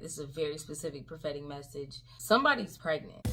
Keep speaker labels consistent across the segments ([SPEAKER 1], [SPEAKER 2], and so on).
[SPEAKER 1] This is a very specific prophetic message. Somebody's pregnant.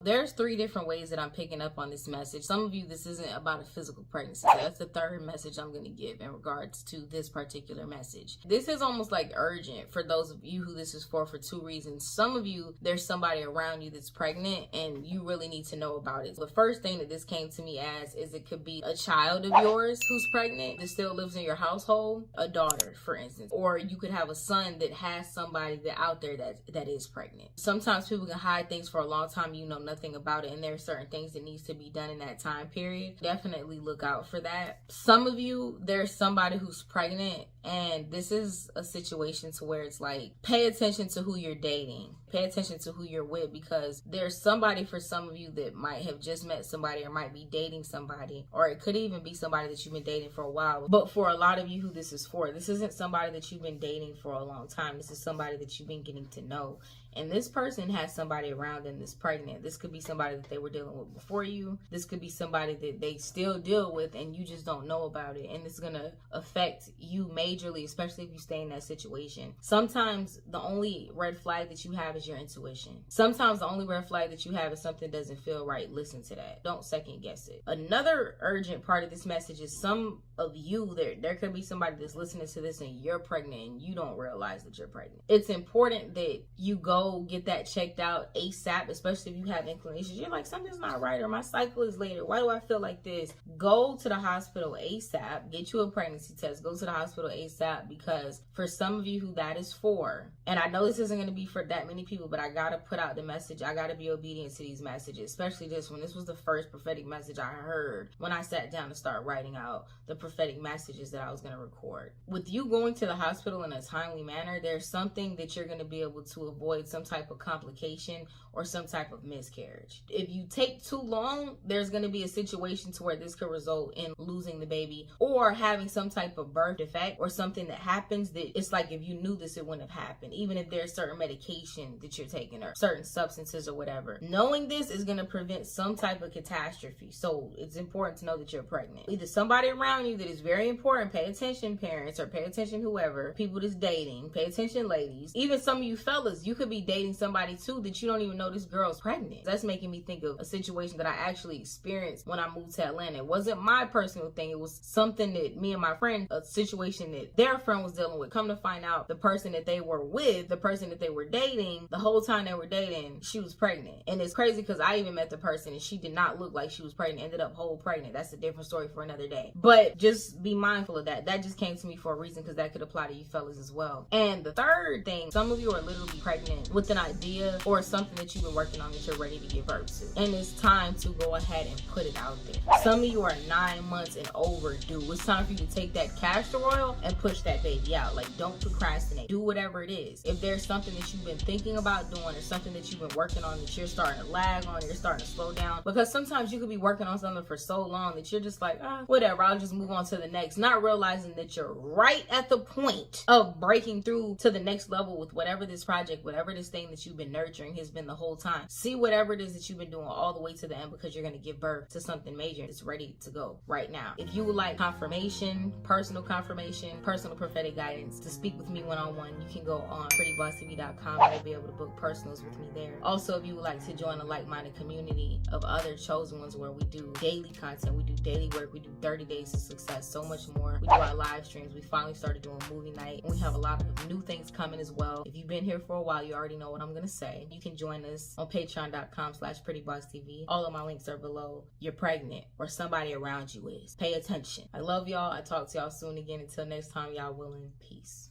[SPEAKER 1] There's 3 different ways that I'm picking up on this message. Some of you, this isn't about a physical pregnancy. So that's the 3rd message I'm going to give in regards to this particular message. This is almost like urgent for those of you who this is for 2 reasons. Some of you, there's somebody around you that's pregnant and you really need to know about it. The first thing that this came to me as is it could be a child of yours who's pregnant that still lives in your household, a daughter, for instance. Or you could have a son that has somebody that out there that is pregnant. Sometimes people can hide things for a long time. You know nothing about it, and there are certain things that needs to be done in that time period. Definitely look out for that. Some of you, there's somebody who's pregnant, and this is a situation to where it's like, pay attention to who you're dating, pay attention to who you're with, because there's somebody for some of you that might have just met somebody or might be dating somebody, or it could even be somebody that you've been dating for a while. But for a lot of you who this is for, this isn't somebody that you've been dating for a long time. This is somebody that you've been getting to know. And this person has somebody around them that's pregnant. This could be somebody that they were dealing with before you. This could be somebody that they still deal with and you just don't know about it. And it's going to affect you majorly, especially if you stay in that situation. Sometimes the only red flag that you have is your intuition. Sometimes the only red flag that you have is something doesn't feel right. Listen to that. Don't second guess it. Another urgent part of this message is some of you, there could be somebody that's listening to this and you're pregnant and you don't realize that you're pregnant. It's important that you go get that checked out ASAP, especially if you have inclinations. You're like, something's not right, or my cycle is later. Why do I feel like this? Go to the hospital ASAP. Get you a pregnancy test. Go to the hospital ASAP, because for some of you who that is for, and I know this isn't going to be for that many people, but I got to put out the message. I got to be obedient to these messages, especially this one. This was the first prophetic message I heard when I sat down to start writing out the prophetic messages that I was going to record. With you going to the hospital in a timely manner, there's something that you're going to be able to avoid, some type of complication or some type of miscarriage. If you take too long, there's going to be a situation to where this could result in losing the baby or having some type of birth defect or something that happens that it's like, if you knew this, it wouldn't have happened. Even if there's certain medication that you're taking or certain substances or whatever, knowing this is going to prevent some type of catastrophe. So it's important to know that you're pregnant. Either somebody around you that is very important, pay attention, parents, or pay attention, whoever, people that's dating, pay attention, ladies. Even some of you fellas, you could be dating somebody too that you don't even know this girl's pregnant. That's making me think of a situation that I actually experienced when I moved to Atlanta. It wasn't my personal thing. It was something that me and my friend, a situation that their friend was dealing with. Come to find out, the person that they were with, the person that they were dating, the whole time they were dating, she was pregnant. And it's crazy because I even met the person and she did not look like she was pregnant, ended up whole pregnant. That's a different story for another day. But just be mindful of that. That just came to me for a reason, because that could apply to you fellas as well. And the third thing, some of you are literally pregnant with an idea or something that you've been working on that you're ready to give birth to. And it's time to go ahead and put it out there. Some of you are 9 months and overdue. It's time for you to take that castor oil and push that baby out. Like, don't procrastinate. Do whatever it is. If there's something that you've been thinking about doing or something that you've been working on that you're starting to lag on, you're starting to slow down, because sometimes you could be working on something for so long that you're just like, whatever, I'll just move on to the next, not realizing that you're right at the point of breaking through to the next level with whatever this project, whatever this thing that you've been nurturing has been the whole time. See whatever it is that you've been doing all the way to the end, because you're going to give birth to something major that's ready to go right now. If you would like confirmation, personal prophetic guidance, to speak with me one-on-one, you can go on prettybossTV.com and you'll be able to book personals with me there. Also, if you would like to join a like-minded community of other chosen ones where we do daily content, we do daily work, we do 30 days of success, so much more. We do our live streams. We finally started doing movie night, and we have a lot of new things coming as well. If you've been here for a while, you already know what I'm going to say. You can join us on patreon.com/prettybosstv. All of my links are below. You're pregnant, or somebody around you is. Pay attention. I love y'all. I talk to y'all soon again. Until next time, y'all willing. Peace.